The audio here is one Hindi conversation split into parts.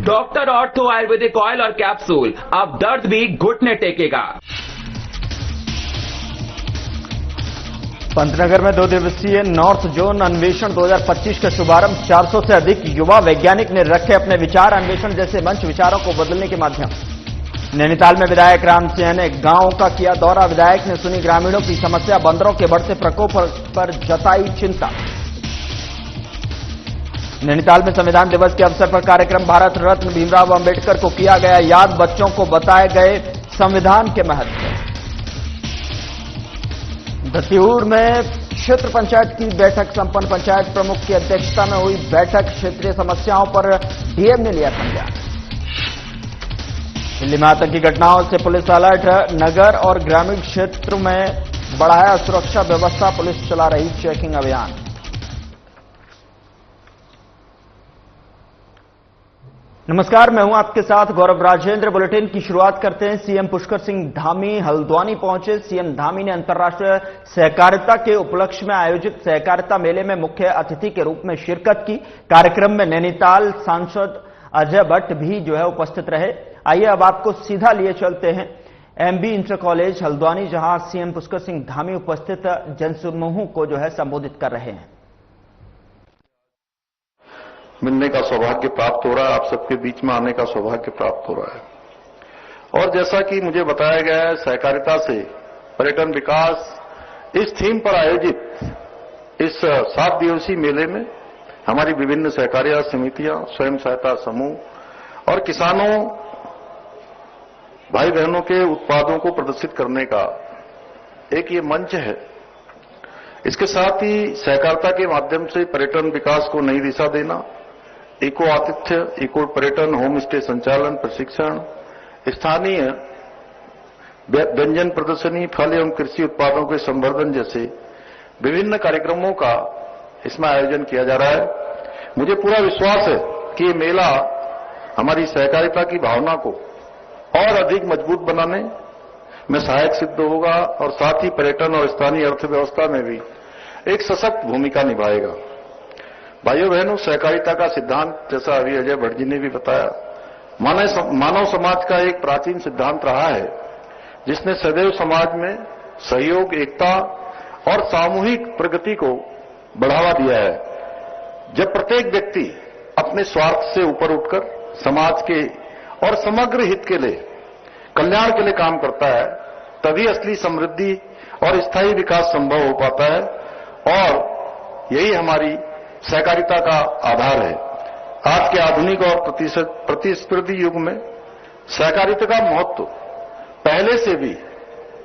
डॉक्टर ऑर्थो आयुर्वेदिक ऑयल और कैप्सूल, अब दर्द भी घुटने टेकेगा। पंतनगर में 2 दिवसीय नॉर्थ जोन अन्वेषण 2025 का शुभारंभ। 400 से अधिक युवा वैज्ञानिक ने रखे अपने विचार। अन्वेषण जैसे मंच विचारों को बदलने के माध्यम। नैनीताल में विधायक राम सिंह ने गांवों का किया दौरा। विधायक ने सुनी ग्रामीणों की समस्या, बंदरों के बढ़ते प्रकोप पर जताई चिंता। नैनीताल में संविधान दिवस के अवसर पर कार्यक्रम। भारत रत्न भीमराव अंबेडकर को किया गया याद, बच्चों को बताए गए संविधान के महत्व। दतियूर में क्षेत्र पंचायत की बैठक संपन्न। पंचायत प्रमुख की अध्यक्षता में हुई बैठक। क्षेत्रीय समस्याओं पर डीएम ने लिया संज्ञान। दिल्ली में आतंकी घटनाओं से पुलिस अलर्ट। नगर और ग्रामीण क्षेत्र में बढ़ाया सुरक्षा व्यवस्था। पुलिस चला रही चेकिंग अभियान। नमस्कार, मैं हूं आपके साथ गौरव राजेंद्र। बुलेटिन की शुरुआत करते हैं। सीएम पुष्कर सिंह धामी हल्द्वानी पहुंचे। सीएम धामी ने अंतर्राष्ट्रीय सहकारिता के उपलक्ष्य में आयोजित सहकारिता मेले में मुख्य अतिथि के रूप में शिरकत की। कार्यक्रम में नैनीताल सांसद अजय भट्ट भी उपस्थित रहे। आइए अब आपको सीधा लिए चलते हैं एमबी इंटर कॉलेज हल्द्वानी, जहां सीएम पुष्कर सिंह धामी उपस्थित जनसमूह को संबोधित कर रहे हैं। मिलने का सौभाग्य प्राप्त हो रहा है, आप सबके बीच में आने का सौभाग्य प्राप्त हो रहा है। और जैसा कि मुझे बताया गया है, सहकारिता से पर्यटन विकास, इस थीम पर आयोजित इस 7 दिवसीय मेले में हमारी विभिन्न सहकारिता समितियां, स्वयं सहायता समूह और किसानों भाई बहनों के उत्पादों को प्रदर्शित करने का एक ये मंच है। इसके साथ ही सहकारिता के माध्यम से पर्यटन विकास को नई दिशा देना, इको आतिथ्य, इको पर्यटन, होम स्टे संचालन, प्रशिक्षण, स्थानीय व्यंजन प्रदर्शनी, फल एवं कृषि उत्पादों के संवर्धन जैसे विभिन्न कार्यक्रमों का इसमें आयोजन किया जा रहा है। मुझे पूरा विश्वास है कि ये मेला हमारी सहकारिता की भावना को और अधिक मजबूत बनाने में सहायक सिद्ध होगा और साथ ही पर्यटन और स्थानीय अर्थव्यवस्था में भी एक सशक्त भूमिका निभाएगा। भाइयों बहनों, सहकारिता का सिद्धांत, जैसा अभी अजय भट्ट जी ने भी बताया, मानव समाज का एक प्राचीन सिद्धांत रहा है, जिसने सदैव समाज में सहयोग, एकता और सामूहिक प्रगति को बढ़ावा दिया है। जब प्रत्येक व्यक्ति अपने स्वार्थ से ऊपर उठकर समाज के और समग्र हित के लिए, कल्याण के लिए काम करता है, तभी असली समृद्धि और स्थायी विकास संभव हो पाता है। और यही हमारी सहकारिता का आधार है। आज के आधुनिक और प्रतिस्पर्धी युग में सहकारिता का महत्व पहले से भी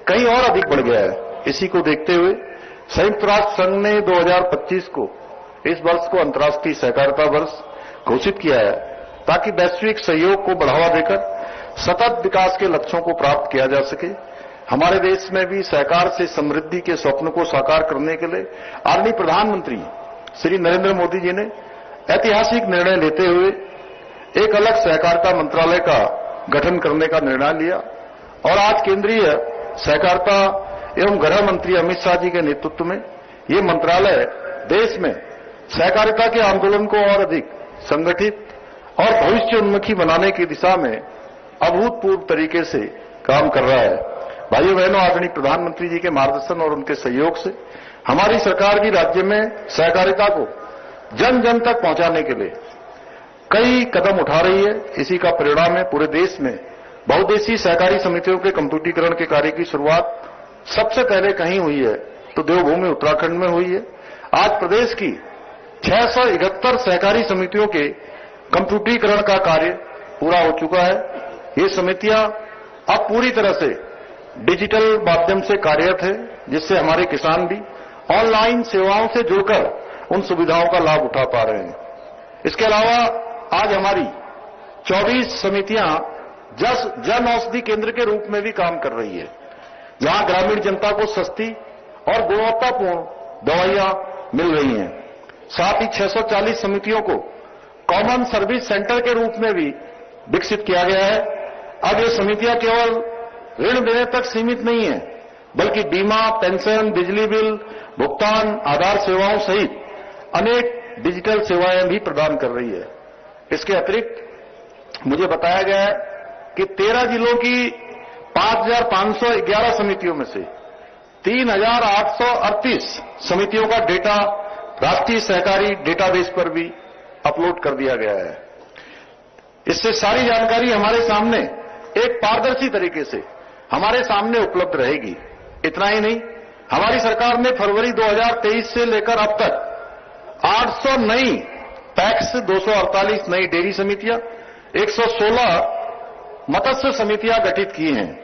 कहीं और अधिक बढ़ गया है। इसी को देखते हुए संयुक्त राष्ट्र संघ ने 2025 को, इस वर्ष को अंतर्राष्ट्रीय सहकारिता वर्ष घोषित किया है, ताकि वैश्विक सहयोग को बढ़ावा देकर सतत विकास के लक्ष्यों को प्राप्त किया जा सके। हमारे देश में भी सहकार से समृद्धि के स्वप्न को साकार करने के लिए आदरणीय प्रधानमंत्री श्री नरेंद्र मोदी जी ने ऐतिहासिक निर्णय लेते हुए एक अलग सहकारिता मंत्रालय का गठन करने का निर्णय लिया। और आज केंद्रीय सहकारिता एवं गृह मंत्री अमित शाह जी के नेतृत्व में ये मंत्रालय देश में सहकारिता के आंदोलन को और अधिक संगठित और भविष्योन्मुखी बनाने की दिशा में अभूतपूर्व तरीके से काम कर रहा है। भाइयों बहनों, आदरणीय प्रधानमंत्री जी के मार्गदर्शन और उनके सहयोग से हमारी सरकार भी राज्य में सहकारिता को जन जन तक पहुंचाने के लिए कई कदम उठा रही है। इसी का परिणाम है पूरे देश में बहुउद्देशीय सहकारी समितियों के कंप्यूटरीकरण के कार्य की शुरुआत सबसे पहले कहीं हुई है तो देवभूमि उत्तराखंड में हुई है। आज प्रदेश की 671 सहकारी समितियों के कंप्यूटरीकरण का कार्य पूरा हो चुका है। ये समितियां अब पूरी तरह से डिजिटल माध्यम से कार्यरत है, जिससे हमारे किसान भी ऑनलाइन सेवाओं से जुड़कर उन सुविधाओं का लाभ उठा पा रहे हैं। इसके अलावा आज हमारी 24 समितियां जन औषधि केंद्र के रूप में भी काम कर रही है, जहां ग्रामीण जनता को सस्ती और गुणवत्तापूर्ण दवाइयां मिल रही हैं। साथ ही 640 समितियों को कॉमन सर्विस सेंटर के रूप में भी विकसित किया गया है। अब ये समितियां केवल ऋण देने तक सीमित नहीं है, बल्कि बीमा, पेंशन, बिजली बिल भुगतान, आधार सेवाओं सहित अनेक डिजिटल सेवाएं भी प्रदान कर रही है। इसके अतिरिक्त मुझे बताया गया है कि 13 जिलों की 5,511 समितियों में से 3,838 समितियों का डेटा राष्ट्रीय सहकारी डेटाबेस पर भी अपलोड कर दिया गया है। इससे सारी जानकारी हमारे सामने एक पारदर्शी तरीके से हमारे सामने उपलब्ध रहेगी। इतना ही नहीं, हमारी सरकार ने फरवरी 2023 से लेकर अब तक 800 नई पैक्स, 248 नई डेयरी समितियां, 116 मत्स्य समितियां गठित की हैं।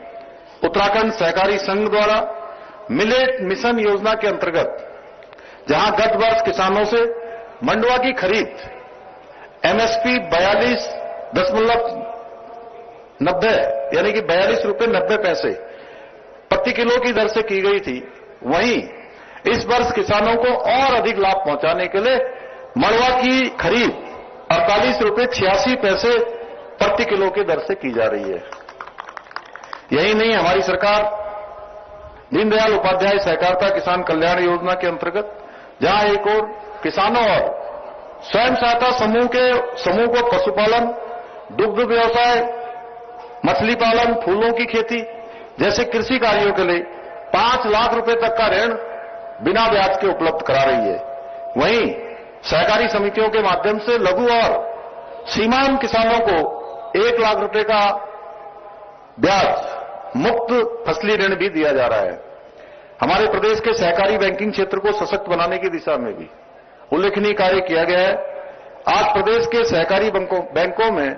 उत्तराखंड सहकारी संघ द्वारा मिलेट मिशन योजना के अंतर्गत जहां गत वर्ष किसानों से मंडुआ की खरीद एमएसपी 42.90 यानी कि 42 रुपये 90 पैसे प्रति किलो की दर से की गई थी, वहीं इस वर्ष किसानों को और अधिक लाभ पहुंचाने के लिए मंडुआ की खरीद 48 रुपये 86 पैसे प्रति किलो की दर से की जा रही है। यही नहीं, हमारी सरकार दीनदयाल उपाध्याय सहकारिता किसान कल्याण योजना के अंतर्गत जहां एक और किसानों और स्वयं सहायता समूह को पशुपालन, दुग्ध व्यवसाय, मछली पालन, फूलों की खेती जैसे कृषि कार्यों के लिए 5 लाख रुपए तक का ऋण बिना ब्याज के उपलब्ध करा रही है। वहीं सहकारी समितियों के माध्यम से लघु और सीमांत किसानों को 1 लाख रुपए का ब्याज मुक्त फसली ऋण भी दिया जा रहा है। हमारे प्रदेश के सहकारी बैंकिंग क्षेत्र को सशक्त बनाने की दिशा में भी उल्लेखनीय कार्य किया गया है। आज प्रदेश के सहकारी बैंकों में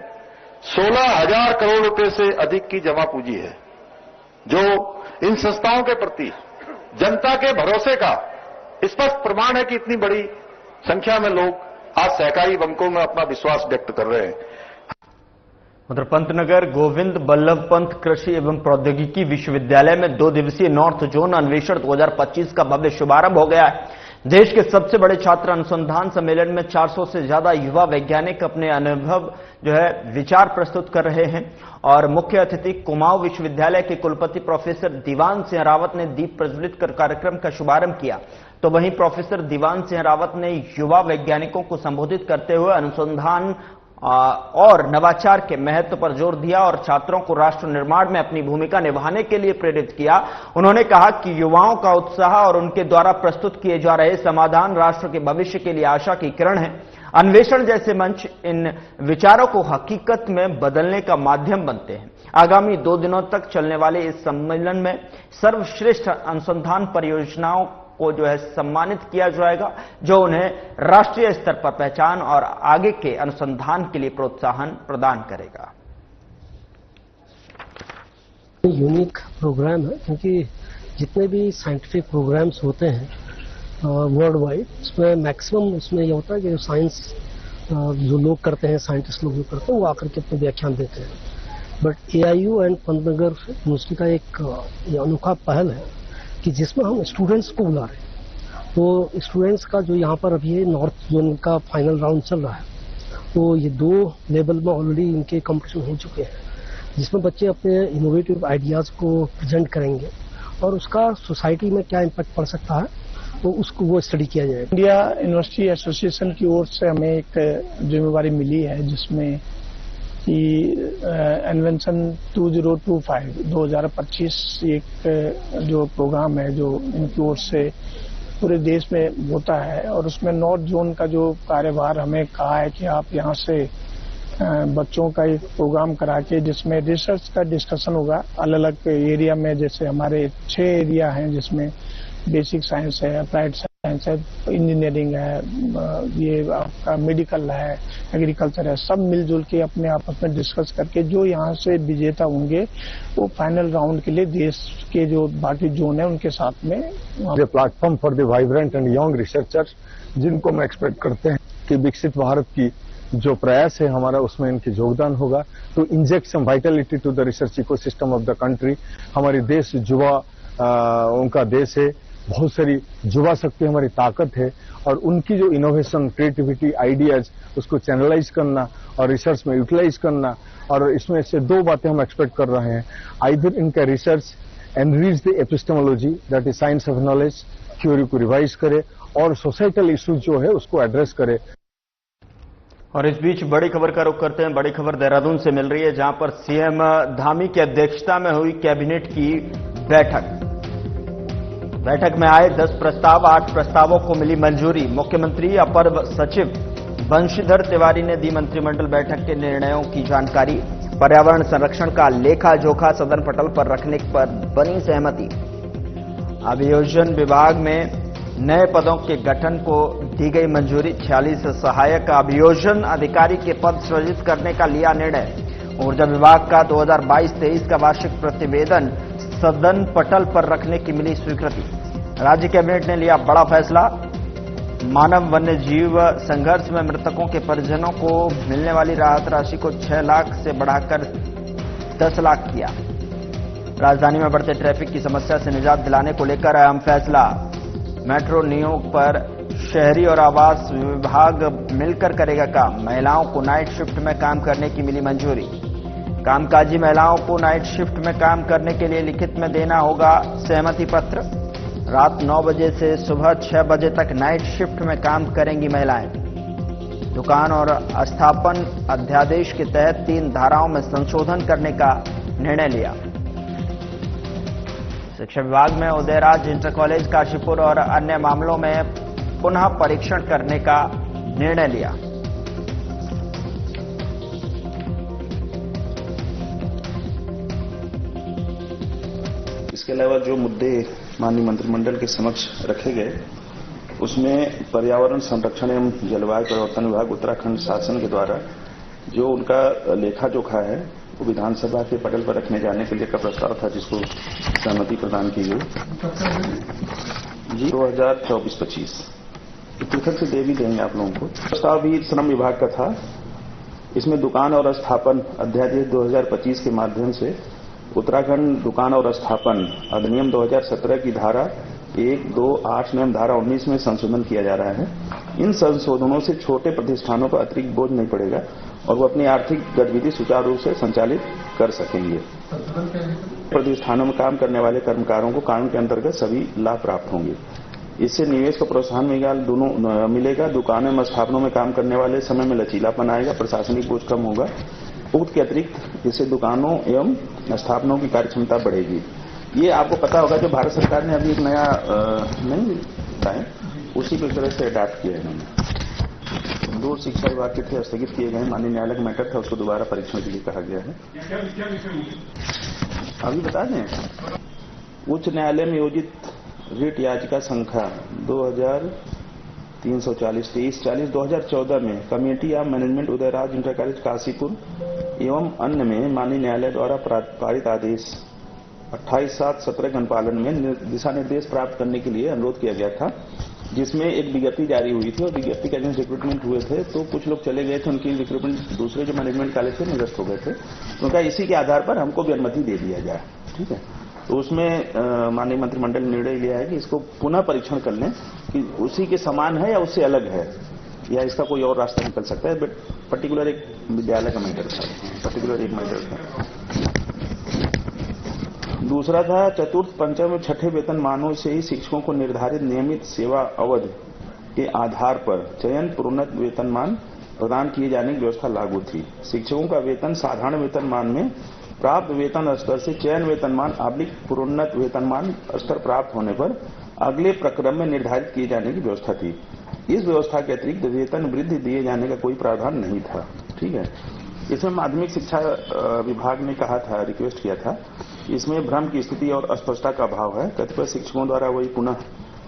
16,000 करोड़ रुपए से अधिक की जमा पूंजी है, जो इन संस्थाओं के प्रति जनता के भरोसे का स्पष्ट प्रमाण है कि इतनी बड़ी संख्या में लोग आज सहकारी बैंकों में अपना विश्वास व्यक्त कर रहे हैं। उधर पंतनगर गोविंद बल्लभ पंत कृषि एवं प्रौद्योगिकी विश्वविद्यालय में 2 दिवसीय नॉर्थ जोन अन्वेषण 2025 का भव्य शुभारंभ हो गया है। देश के सबसे बड़े छात्र अनुसंधान सम्मेलन में 400 से ज्यादा युवा वैज्ञानिक अपने अनुभव विचार प्रस्तुत कर रहे हैं और मुख्य अतिथि कुमाऊं विश्वविद्यालय के कुलपति प्रोफेसर दीवान सिंह रावत ने दीप प्रज्वलित कर कार्यक्रम का शुभारंभ किया। तो वहीं प्रोफेसर दीवान सिंह रावत ने युवा वैज्ञानिकों को संबोधित करते हुए अनुसंधान और नवाचार के महत्व पर जोर दिया और छात्रों को राष्ट्र निर्माण में अपनी भूमिका निभाने के लिए प्रेरित किया। उन्होंने कहा कि युवाओं का उत्साह और उनके द्वारा प्रस्तुत किए जा रहे समाधान राष्ट्र के भविष्य के लिए आशा की किरण है। अन्वेषण जैसे मंच इन विचारों को हकीकत में बदलने का माध्यम बनते हैं। आगामी 2 दिनों तक चलने वाले इस सम्मेलन में सर्वश्रेष्ठ अनुसंधान परियोजनाओं को सम्मानित किया जाएगा, जो उन्हें राष्ट्रीय स्तर पर पहचान और आगे के अनुसंधान के लिए प्रोत्साहन प्रदान करेगा। यूनिक प्रोग्राम है क्योंकि जितने भी साइंटिफिक प्रोग्राम्स होते हैं वर्ल्ड वाइड, उसमें मैक्सिमम उसमें यह होता है कि साइंस जो लोग करते हैं, साइंटिस्ट लोग जो करते हैं, वो आकर के अपने व्याख्यान देते हैं। But AIU and Pantnagar university का एक अनोखा पहल है कि जिसमें हम स्टूडेंट्स को बुला रहे हैं। तो स्टूडेंट्स का जो यहाँ पर अभी नॉर्थ जोन का फाइनल राउंड चल रहा है, तो ये 2 लेवल में ऑलरेडी इनके कंपटीशन हो चुके हैं, जिसमें बच्चे अपने इनोवेटिव आइडियाज को प्रेजेंट करेंगे और उसका सोसाइटी में क्या इम्पैक्ट पड़ सकता है, तो उसको वो स्टडी किया जाएगा। इंडिया यूनिवर्सिटी एसोसिएशन की ओर से हमें एक जिम्मेवारी मिली है, जिसमें कि इन्वेंशन 2025 एक जो प्रोग्राम है जो इनकी ओर से पूरे देश में होता है, और उसमें नॉर्थ जोन का जो कार्यभार हमें कहा है कि आप यहाँ से बच्चों का एक प्रोग्राम करा के जिसमें रिसर्च का डिस्कशन होगा अलग अलग एरिया में। जैसे हमारे 6 एरिया हैं जिसमें बेसिक साइंस है, अप्लाइड साइंस है, इंजीनियरिंग है, ये आपका मेडिकल है, एग्रीकल्चर है, सब मिलजुल के अपने आपस में डिस्कस करके जो यहाँ से विजेता होंगे वो फाइनल राउंड के लिए देश के जो बाकी जोन है उनके साथ में platform for the vibrant and young researchers, जिनको मैं एक्सपेक्ट करते हैं कि विकसित भारत की जो प्रयास है हमारा उसमें इनके योगदान होगा। तो inject some vitality to the research ecosystem of the country. हमारे देश युवा उनका देश है, बहुत सारी युवा शक्ति हमारी ताकत है, और उनकी जो इनोवेशन, क्रिएटिविटी, आइडियाज उसको चैनलाइज करना और रिसर्च में यूटिलाइज करना। और इसमें से 2 बातें हम एक्सपेक्ट कर रहे हैं, आइदर इनका research enrich the epistemology that is science of knowledge, theory को रिवाइज करे और सोसाइटल इश्यूज जो है उसको एड्रेस करे। और इस बीच बड़ी खबर का रुख करते हैं। बड़ी खबर देहरादून से मिल रही है, जहां पर सीएम धामी की अध्यक्षता में हुई कैबिनेट की बैठक में आए 10 प्रस्ताव, 8 प्रस्तावों को मिली मंजूरी। मुख्यमंत्री अपर सचिव बंशीधर तिवारी ने दी मंत्रिमंडल बैठक के निर्णयों की जानकारी। पर्यावरण संरक्षण का लेखा जोखा सदन पटल पर रखने पर बनी सहमति। अभियोजन विभाग में नए पदों के गठन को दी गई मंजूरी। 46 सहायक अभियोजन अधिकारी के पद सृजित करने का लिया निर्णय। ऊर्जा विभाग का 2022-23 का वार्षिक प्रतिवेदन सदन पटल पर रखने की मिली स्वीकृति। राज्य कैबिनेट ने लिया बड़ा फैसला। मानव वन्य जीव संघर्ष में मृतकों के परिजनों को मिलने वाली राहत राशि को 6 लाख से बढ़ाकर 10 लाख किया। राजधानी में बढ़ते ट्रैफिक की समस्या से निजात दिलाने को लेकर अहम फैसला। मेट्रो नियोग पर शहरी और आवास विभाग मिलकर करेगा काम। महिलाओं को नाइट शिफ्ट में काम करने की मिली मंजूरी। कामकाजी महिलाओं को नाइट शिफ्ट में काम करने के लिए लिखित में देना होगा सहमति पत्र। रात 9 बजे से सुबह 6 बजे तक नाइट शिफ्ट में काम करेंगी महिलाएं। दुकान और स्थापन अध्यादेश के तहत 3 धाराओं में संशोधन करने का निर्णय लिया। शिक्षा विभाग में उदयराज इंटर कॉलेज काशीपुर और अन्य मामलों में पुनः परीक्षण करने का निर्णय लिया। इसके अलावा जो मुद्दे माननीय मंत्रिमंडल के समक्ष रखे गए, उसमें पर्यावरण संरक्षण एवं जलवायु परिवर्तन विभाग उत्तराखंड शासन के द्वारा जो उनका लेखा जोखा है वो विधानसभा के पटल पर रखने जाने के लिए का प्रस्ताव था, जिसको सहमति प्रदान की गई। जी 2024-25 पृथक से दे भी देंगे आप लोगों को। प्रस्ताव भी श्रम विभाग का था। इसमें दुकान और स्थापन अध्यादेश 2025 के माध्यम से उत्तराखंड दुकान और स्थापन अधिनियम 2017 की धारा 1, 2, 8 एवं धारा 19 में संशोधन किया जा रहा है। इन संशोधनों से छोटे प्रतिष्ठानों पर अतिरिक्त बोझ नहीं पड़ेगा और वो अपनी आर्थिक गतिविधि सुचारू रूप से संचालित कर सकेंगे। प्रतिष्ठानों में काम करने वाले कर्मकारों को कानून के अंतर्गत सभी लाभ प्राप्त होंगे। इससे निवेश को प्रोत्साहन मिलेगा। दुकानों में स्थापनों में काम करने वाले समय में लचीलापन आएगा, प्रशासनिक बोझ कम होगा। उक्त के अतिरिक्त इससे दुकानों एवं स्थापनों की कार्यक्षमता बढ़ेगी। ये आपको पता होगा, जो भारत सरकार ने अभी एक नया नहीं बताया, उसी को एक तरह से अडॉप्ट किया है इन्होंने। 2 शिक्षा विभाग के थे, स्थगित किए गए। माननीय न्यायालय का मैटर था, उसको दोबारा परीक्षण के लिए कहा गया है। अभी बता दें, उच्च न्यायालय में योजित रिट याचिका संख्या 2340-23-40-2014 में committee of management Udayraj inter college Kashipur एवं अन्य में माननीय न्यायालय द्वारा पारित आदेश 28/7/17 के अनुपालन में दिशा निर्देश प्राप्त करने के लिए अनुरोध किया गया था, जिसमें एक विज्ञप्ति जारी हुई थी और विज्ञप्ति के अगेंस्ट रिक्रूटमेंट हुए थे। तो कुछ लोग चले गए थे, उनकी रिक्रूटमेंट दूसरे जो मैनेजमेंट कॉलेज से निरस्त हो गए थे। उनका इसी के आधार पर हमको भी अनुमति दे दिया जाए। ठीक है, तो उसमें माननीय मंत्रिमंडल ने निर्णय लिया है कि इसको पुनः परीक्षण कर लें कि उसी के समान है या उससे अलग है, या इसका कोई और रास्ता निकल सकता है। बट पर्टिकुलर एक विद्यालय का मैटर था, पर्टिकुलर एक मैटर था। दूसरा था चतुर्थ, पंचम और छठे वेतनमानों से ही शिक्षकों को निर्धारित नियमित सेवा अवधि के आधार पर चयन प्रोन्नत वेतनमान प्रदान किए जाने की व्यवस्था लागू थी। शिक्षकों का वेतन साधारण वेतनमान में प्राप्त वेतन स्तर से चयन वेतनमान प्रोन्नत वेतनमान स्तर प्राप्त होने पर अगले प्रक्रम में निर्धारित किए जाने की व्यवस्था थी। इस व्यवस्था के अतिरिक्त वेतन वृद्धि दिए जाने का कोई प्रावधान नहीं था। ठीक है, इसमें माध्यमिक शिक्षा विभाग ने कहा था, रिक्वेस्ट किया था, इसमें भ्रम की स्थिति और अस्पष्टता का अभाव है। कतिपय शिक्षकों द्वारा वही पुनः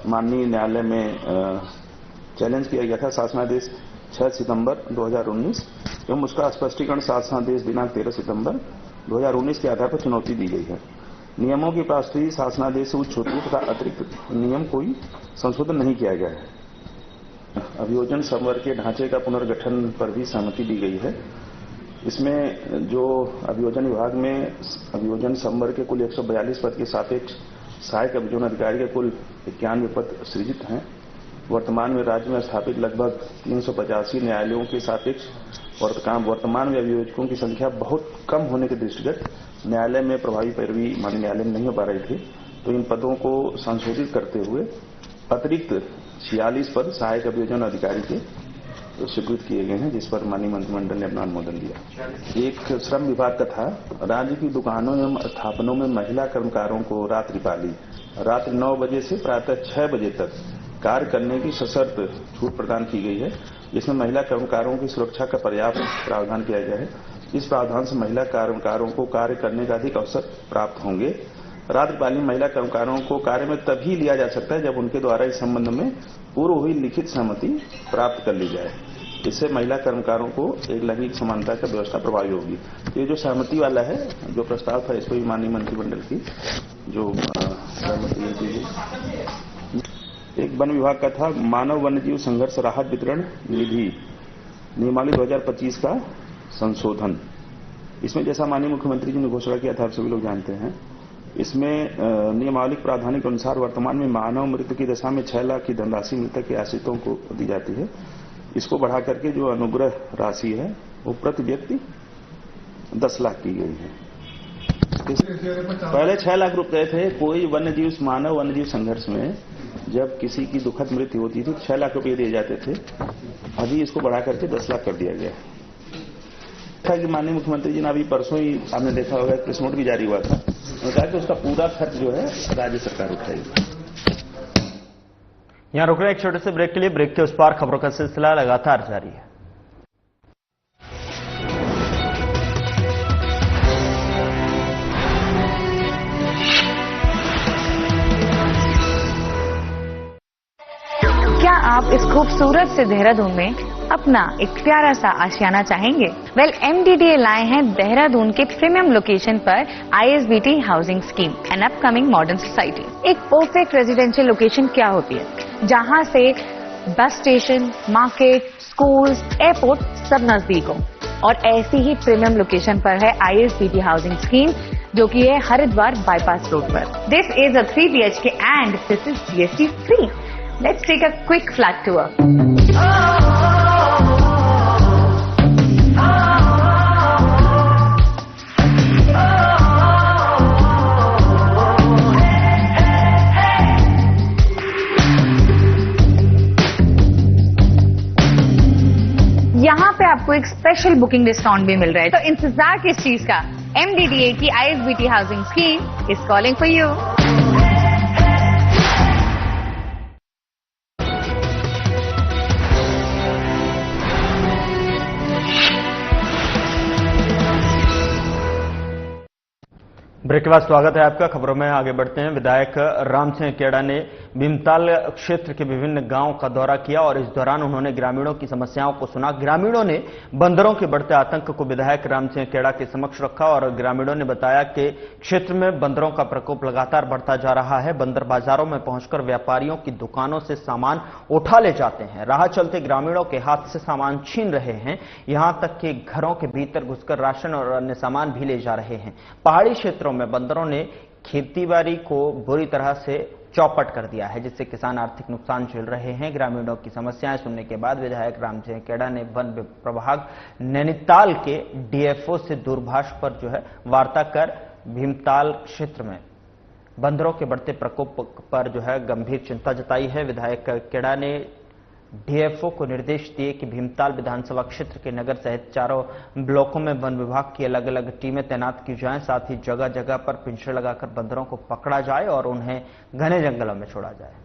माननीय न्यायालय में चैलेंज किया गया था। शासनादेश 6 सितंबर 2019 एवं उसका स्पष्टीकरण शासनादेश दिनांक 13 सितंबर 2019 के आधार पर चुनौती दी गई है। नियमों की प्राप्ति शासनादेश से उच्च होती तथा अतिरिक्त नियम कोई संशोधन नहीं किया गया है। अभियोजन संवर्ग के ढांचे का पुनर्गठन पर भी सहमति दी गई है। इसमें जो अभियोजन विभाग में अभियोजन संवर्ग के कुल 142 पद के सापेक्ष सहायक अभियोजन अधिकारी के कुल 91 पद सृजित हैं। वर्तमान में राज्य में स्थापित लगभग 385 न्यायालयों के सापेक्ष वर्तमान में अभियोजकों की संख्या बहुत कम होने के दृष्टिगत न्यायालय में प्रभावी पैरवी माननीय न्यायालय में नहीं हो पा रही थी। तो इन पदों को संशोधित करते हुए अतिरिक्त 46 पद सहायक अभियोजन अधिकारी के स्वीकृत किए गए हैं, जिस पर माननीय मंत्रिमंडल ने अपना अनुमोदन दिया। एक श्रम विभाग का था, राज्य की दुकानों एवं स्थापनों में महिला कर्मकारों को रात्रि 9 बजे से प्रातः 6 बजे तक कार्य करने की सशर्त छूट प्रदान की गई है। इसमें महिला कर्मकारों की सुरक्षा का पर्याप्त प्रावधान किया गया है। इस प्रावधान से महिला कर्मकारों को कार्य करने का अधिक अवसर प्राप्त होंगे। रात्रिकालीन महिला कर्मकारों को कार्य में तभी लिया जा सकता है जब उनके द्वारा इस संबंध में पूर्व हुई लिखित सहमति प्राप्त कर ली जाए। इससे महिला कर्मकारों को एक लैंगिक समानता की व्यवस्था प्रभावी होगी। तो ये जो सहमति वाला है, जो प्रस्ताव था, इस पर भी माननीय मंत्रिमंडल की जो सहमति दी। एक वन विभाग का था, मानव वन्यजीव संघर्ष राहत वितरण निधि नियमावली 2025 का संशोधन। इसमें जैसा माननीय मुख्यमंत्री जी ने घोषणा किया था, आप सभी लोग जानते हैं, इसमें नियमावली प्रावधान के अनुसार वर्तमान में मानव मृत्यु की दशा में 6 लाख की धनराशि मृतक के आश्रितों को दी जाती है। इसको बढ़ा करके जो अनुग्रह राशि है वो प्रति व्यक्ति 10 लाख की गई है। पहले 6 लाख रुपए थे। कोई मानव वन्यजीव संघर्ष में जब किसी की दुखद मृत्यु होती थी 6 लाख रुपए दिए जाते थे। अभी इसको बढ़ा करके 10 लाख कर दिया गया था। कि माननीय मुख्यमंत्री जी ने अभी परसों ही आपने देखा होगा, प्रेस नोट भी जारी हुआ था, उन्होंने कहा कि उसका पूरा खर्च जो है राज्य सरकार उठाएगी। यहां रुक रहे एक छोटे से ब्रेक के लिए। ब्रेक के उस पार खबरों का सिलसिला लगातार जारी है। क्या आप इस खूबसूरत से देहरादून में अपना एक प्यारा सा आशियाना चाहेंगे? वेल, MDDA लाए हैं देहरादून के प्रीमियम लोकेशन पर ISBT housing scheme, an upcoming modern society. एक परफेक्ट रेजिडेंशियल लोकेशन क्या होती है, जहां से bus station, market, schools, airport सब नजदीक हो। और ऐसी ही प्रीमियम लोकेशन पर है ISBT हाउसिंग स्कीम, जो कि है हरिद्वार बाईपास रोड पर। This is a 3 BHK and this is GST free. Let's take a quick flat tour. यहाँ पे आपको एक स्पेशल बुकिंग डिस्काउंट भी मिल रहा है, तो इंतजार किस चीज का? MDDA की ISBT housing scheme is calling for you. Break के बाद स्वागत है आपका। खबरों में आगे बढ़ते हैं। विधायक राम सिंह खेड़ा ने भीमताल क्षेत्र के विभिन्न गांवों का दौरा किया और इस दौरान उन्होंने ग्रामीणों की समस्याओं को सुना। ग्रामीणों ने बंदरों के बढ़ते आतंक को विधायक राम सिंह खेड़ा के समक्ष रखा और ग्रामीणों ने बताया कि क्षेत्र में बंदरों का प्रकोप लगातार बढ़ता जा रहा है। बंदर बाजारों में पहुंचकर व्यापारियों की दुकानों से सामान उठा ले जाते हैं। राह चलते ग्रामीणों के हाथ से सामान छीन रहे हैं। यहां तक कि घरों के भीतर घुसकर राशन और अन्य सामान भी ले जा रहे हैं। पहाड़ी क्षेत्रों में बंदरों ने खेतीबाड़ी को बुरी तरह से चौपट कर दिया है, जिससे किसान आर्थिक नुकसान झेल रहे हैं। ग्रामीणों की समस्याएं सुनने के बाद विधायक राम सिंह खेड़ा ने वन प्रभाग नैनीताल के DFO से दूरभाष पर वार्ता कर भीमताल क्षेत्र में बंदरों के बढ़ते प्रकोप पर गंभीर चिंता जताई है। विधायक खेड़ा ने DFO को निर्देश दिए कि भीमताल विधानसभा क्षेत्र के नगर सहित 4 ब्लॉकों में वन विभाग की अलग अलग टीमें तैनात की जाएं। साथ ही जगह जगह पर पिंजरे लगाकर बंदरों को पकड़ा जाए और उन्हें घने जंगलों में छोड़ा जाए।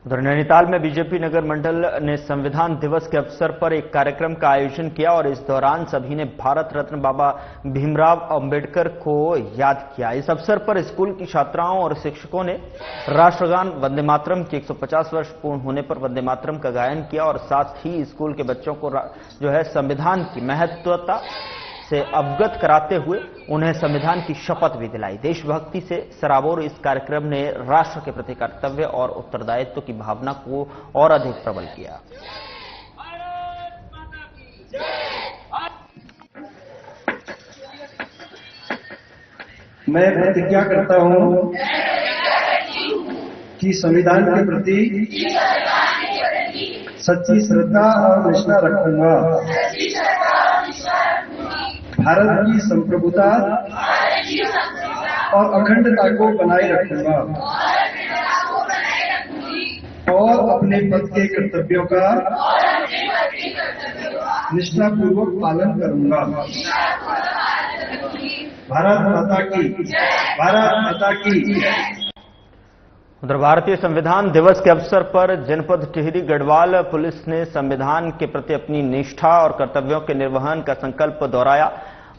उधर नैनीताल में बीजेपी नगर मंडल ने संविधान दिवस के अवसर पर एक कार्यक्रम का आयोजन किया और इस दौरान सभी ने भारत रत्न बाबा भीमराव अंबेडकर को याद किया। इस अवसर पर स्कूल की छात्राओं और शिक्षकों ने राष्ट्रगान वंदे मातरम के 150 वर्ष पूर्ण होने पर वंदे मातरम का गायन किया और साथ ही स्कूल के बच्चों को संविधान की महत्वता से अवगत कराते हुए उन्हें संविधान की शपथ भी दिलाई। देशभक्ति से सराबोर इस कार्यक्रम ने राष्ट्र के प्रति कर्तव्य और उत्तरदायित्व की भावना को और अधिक प्रबल किया। मैं प्रतिज्ञा करता हूं कि संविधान के प्रति सच्ची श्रद्धा और निष्ठा रखूंगा। भारत की संप्रभुता और अखंडता को बनाए रखूंगा और अपने पद के कर्तव्यों का निष्ठापूर्वक पालन करूंगा। भारत माता की, भारत माता की। उधर भारतीय संविधान दिवस के अवसर पर जनपद टिहरी गढ़वाल पुलिस ने संविधान के प्रति अपनी निष्ठा और कर्तव्यों के निर्वहन का संकल्प दोहराया।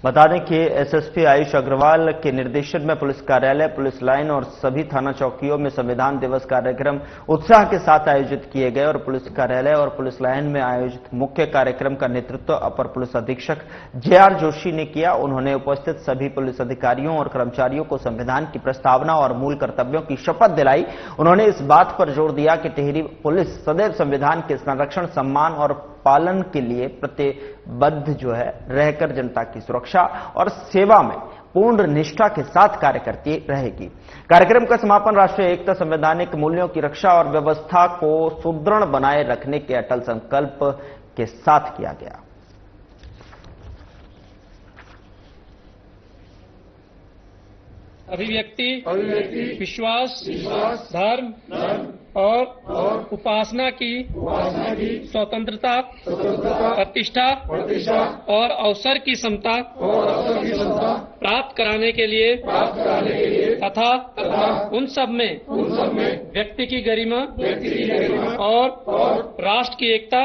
बता दें कि एसएसपी आयुष अग्रवाल के निर्देशन में पुलिस कार्यालय, पुलिस लाइन और सभी थाना चौकियों में संविधान दिवस कार्यक्रम उत्साह के साथ आयोजित किए गए और पुलिस कार्यालय और पुलिस लाइन में आयोजित मुख्य कार्यक्रम का नेतृत्व अपर पुलिस अधीक्षक जेआर जोशी ने किया। उन्होंने उपस्थित सभी पुलिस अधिकारियों और कर्मचारियों को संविधान की प्रस्तावना और मूल कर्तव्यों की शपथ दिलाई। उन्होंने इस बात पर जोर दिया कि टिहरी पुलिस सदैव संविधान के संरक्षण, सम्मान और पालन के लिए प्रतिबद्ध रहकर जनता की सुरक्षा और सेवा में पूर्ण निष्ठा के साथ कार्य करती रहेगी। कार्यक्रम का समापन राष्ट्रीय एकता, संवैधानिक मूल्यों की रक्षा और व्यवस्था को सुदृढ़ बनाए रखने के अटल संकल्प के साथ किया गया। अभिव्यक्ति, विश्वास, धर्म और उपासना की स्वतंत्रता, प्रतिष्ठा और अवसर की समता प्राप्त कराने के लिए तथा उन सब में व्यक्ति की गरिमा और राष्ट्र की एकता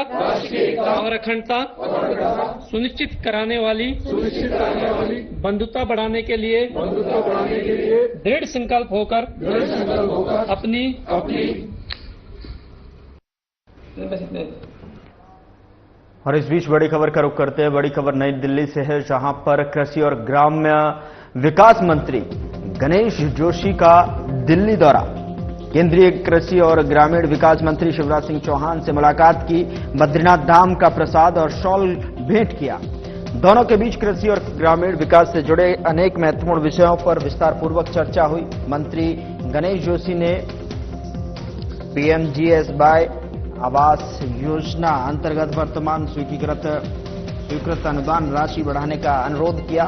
और अखंडता सुनिश्चित कराने वाली बंधुता बढ़ाने के लिए दृढ़ संकल्प होकर अपनी और इस बीच बड़ी खबर का रुख करते हैं। बड़ी खबर नई दिल्ली से है, जहां पर कृषि और ग्राम्य विकास मंत्री गणेश जोशी का दिल्ली दौरा। केंद्रीय कृषि और ग्रामीण विकास मंत्री शिवराज सिंह चौहान से मुलाकात की, बद्रीनाथ धाम का प्रसाद और शॉल भेंट किया। दोनों के बीच कृषि और ग्रामीण विकास से जुड़े अनेक महत्वपूर्ण विषयों पर विस्तारपूर्वक चर्चा हुई। मंत्री गणेश जोशी ने पीएमजीएसवाई आवास योजना अंतर्गत वर्तमान स्वीकृत अनुदान राशि बढ़ाने का अनुरोध किया।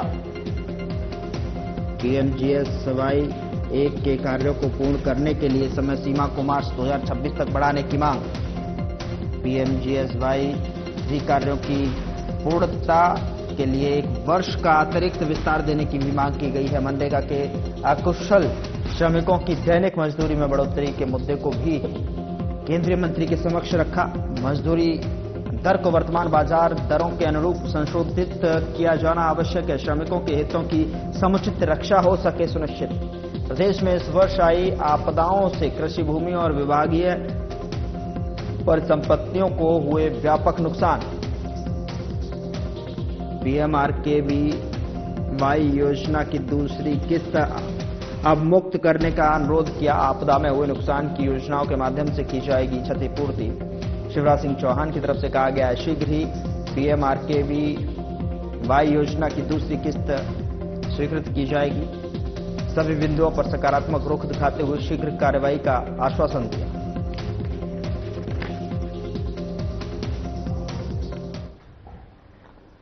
पीएमजीएसवाई 1 के कार्यों को पूर्ण करने के लिए समय सीमा को मार्च 2026 तक बढ़ाने की मांग। पीएमजीएसवाई 3 कार्यों की पूर्णता के लिए 1 वर्ष का अतिरिक्त विस्तार देने की भी मांग की गई है। मनरेगा के अकुशल श्रमिकों की दैनिक मजदूरी में बढ़ोतरी के मुद्दे को भी केंद्रीय मंत्री के समक्ष रखा। मजदूरी दर को वर्तमान बाजार दरों के अनुरूप संशोधित किया जाना आवश्यक है। श्रमिकों के हितों की समुचित रक्षा हो सके सुनिश्चित। प्रदेश में इस वर्ष आई आपदाओं से कृषि भूमि और विभागीय परिसंपत्तियों को हुए व्यापक नुकसान। पीएमआरकेवीवाई योजना की दूसरी किस्त अब मुक्त करने का अनुरोध किया। आपदा में हुए नुकसान की योजनाओं के माध्यम से की जाएगी क्षतिपूर्ति। शिवराज सिंह चौहान की तरफ से कहा गया है शीघ्र ही पीएमआरकेवीवाई योजना की दूसरी किस्त स्वीकृत की जाएगी। सभी बिंदुओं पर सकारात्मक रुख दिखाते हुए शीघ्र कार्रवाई का आश्वासन दिया।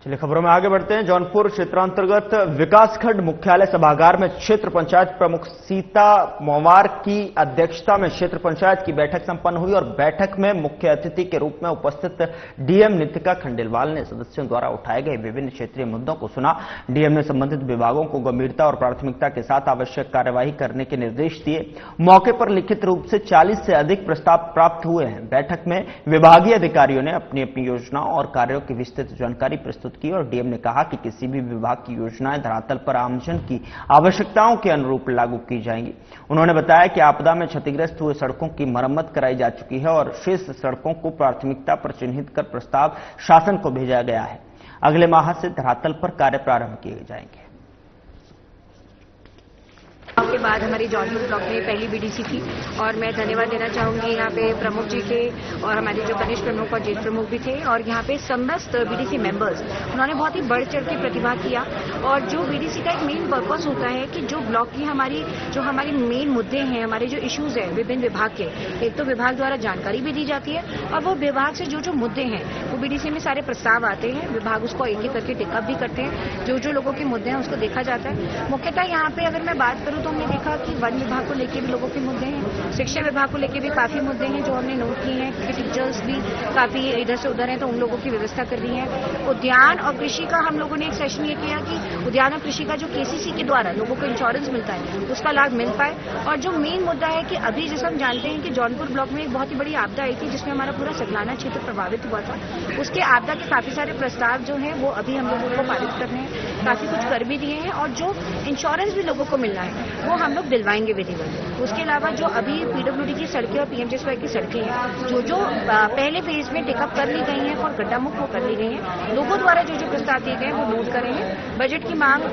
चलिए खबरों में आगे बढ़ते हैं। जौनपुर क्षेत्रांतर्गत विकासखंड मुख्यालय सभागार में क्षेत्र पंचायत प्रमुख सीता मोवार की अध्यक्षता में क्षेत्र पंचायत की बैठक संपन्न हुई और बैठक में मुख्य अतिथि के रूप में उपस्थित डीएम नितिका खंडेलवाल ने सदस्यों द्वारा उठाए गए विभिन्न क्षेत्रीय मुद्दों को सुना। डीएम ने संबंधित विभागों को गंभीरता और प्राथमिकता के साथ आवश्यक कार्यवाही करने के निर्देश दिए। मौके पर लिखित रूप से 40 से अधिक प्रस्ताव प्राप्त हुए हैं। बैठक में विभागीय अधिकारियों ने अपनी अपनी योजनाओं और कार्यों की विस्तृत जानकारी प्रस्तुत की और डीएम ने कहा कि किसी भी विभाग की योजनाएं धरातल पर आमजन की आवश्यकताओं के अनुरूप लागू की जाएंगी। उन्होंने बताया कि आपदा में क्षतिग्रस्त हुए सड़कों की मरम्मत कराई जा चुकी है और शेष सड़कों को प्राथमिकता पर चिन्हित कर प्रस्ताव शासन को भेजा गया है। अगले माह से धरातल पर कार्य प्रारंभ किए जाएंगे। के बाद हमारे जौनपुर ब्लॉक में पहली बीडीसी थी और मैं धन्यवाद देना चाहूंगी यहाँ पे प्रमुख जी के और हमारे जो प्रदेश प्रमुख और जिला प्रमुख भी थे और यहाँ पे समस्त बीडीसी मेंबर्स उन्होंने बहुत ही बढ़ चढ़ के प्रतिभा किया। और जो बीडीसी का एक मेन पर्पस होता है कि जो ब्लॉक की हमारी मेन मुद्दे हैं, हमारे जो इश्यूज हैं विभिन्न विभाग के, एक तो विभाग द्वारा जानकारी भी दी जाती है और वो विभाग से जो मुद्दे हैं वो बीडीसी में सारे प्रस्ताव आते हैं, विभाग उसको एक एक करके टेकअप भी करते हैं। जो लोगों के मुद्दे हैं उसको देखा जाता है। मुख्यतः यहाँ पे अगर मैं बात करूँ तो हमने देखा कि वन विभाग को लेकर भी लोगों के मुद्दे हैं, शिक्षा विभाग को लेकर भी काफी मुद्दे हैं जो हमने नोट किए हैं, क्योंकि टीचर्स भी काफी इधर से उधर हैं तो उन लोगों की व्यवस्था कर दी है। उद्यान और कृषि का हम लोगों ने एक सेशन ये किया कि उद्यान और कृषि का जो केसीसी के द्वारा लोगों को इंश्योरेंस मिलता है उसका लाभ मिल पाए। और जो मेन मुद्दा है कि अभी जैसे हम जानते हैं कि जौनपुर ब्लॉक में एक बहुत ही बड़ी आपदा आई थी जिसमें हमारा पूरा सगलाना क्षेत्र प्रभावित हुआ था, उसके आपदा के काफी सारे प्रस्ताव जो हैं वो अभी हम लोगों को पारित करने हैं, काफी कुछ कर भी दिए हैं और जो इंश्योरेंस भी लोगों को मिलना है वो हम लोग दिलवाएंगे विधिवत। उसके अलावा जो अभी पीडब्ल्यूडी की सड़कें और पीएमजीएसवाई की सड़कें हैं जो पहले फेज में टेकअप कर ली गई हैं और गड्ढा मुक्त कर ली गई हैं, लोगों द्वारा जो प्रस्ताव दिए गए हैं वो नोट करेंगे, बजट की मांग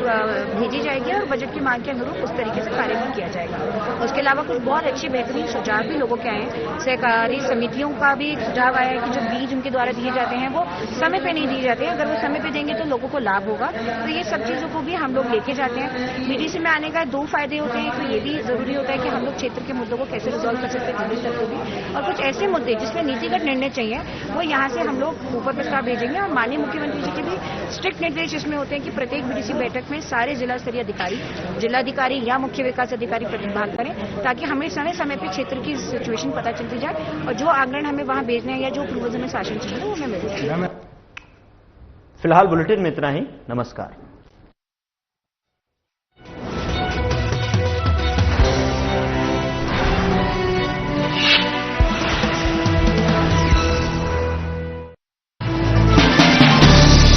भेजी जाएगी और बजट की मांग के अनुरूप उस तरीके से कार्य भी किया जाएगा। उसके अलावा कुछ बहुत अच्छे बेहतरीन सुझाव भी लोगों के आए हैं। सहकारी समितियों का भी एक सुझाव आया है कि जो बीज उनके द्वारा दिए जाते हैं वो समय पे नहीं दिए जाते हैं, अगर वो समय पे देंगे तो लोगों को लाभ होगा। तो ये सब चीजों को भी हम लोग लेके जाते हैं। बीडीसी में आने का 2 फायदे होते हैं, तो ये भी जरूरी होता है कि हम लोग क्षेत्र के मुद्दों को कैसे रिजॉल्व कर सकते हैं जिले तक को भी, और कुछ ऐसे मुद्दे जिसमें नीतिगत निर्णय चाहिए वो यहाँ से हम लोग ऊपर प्रस्ताव भेजेंगे। और माननीय मुख्यमंत्री जी के भी स्ट्रिक्ट निर्देश इसमें होते हैं कि प्रत्येक बीडीसी बैठक में सारे जिला स्तरीय अधिकारी, जिलाधिकारी या मुख्य विकास अधिकारी प्रतिभाग करें, ताकि हमें समय समय पे क्षेत्र की सिचुएशन पता चलती जाए और जो आंकड़े हमें वहां भेजने हैं या जो पूर्वज में शासन चाहिए वो हमें मिल जाए। फिलहाल बुलेटिन में इतना ही। नमस्कार।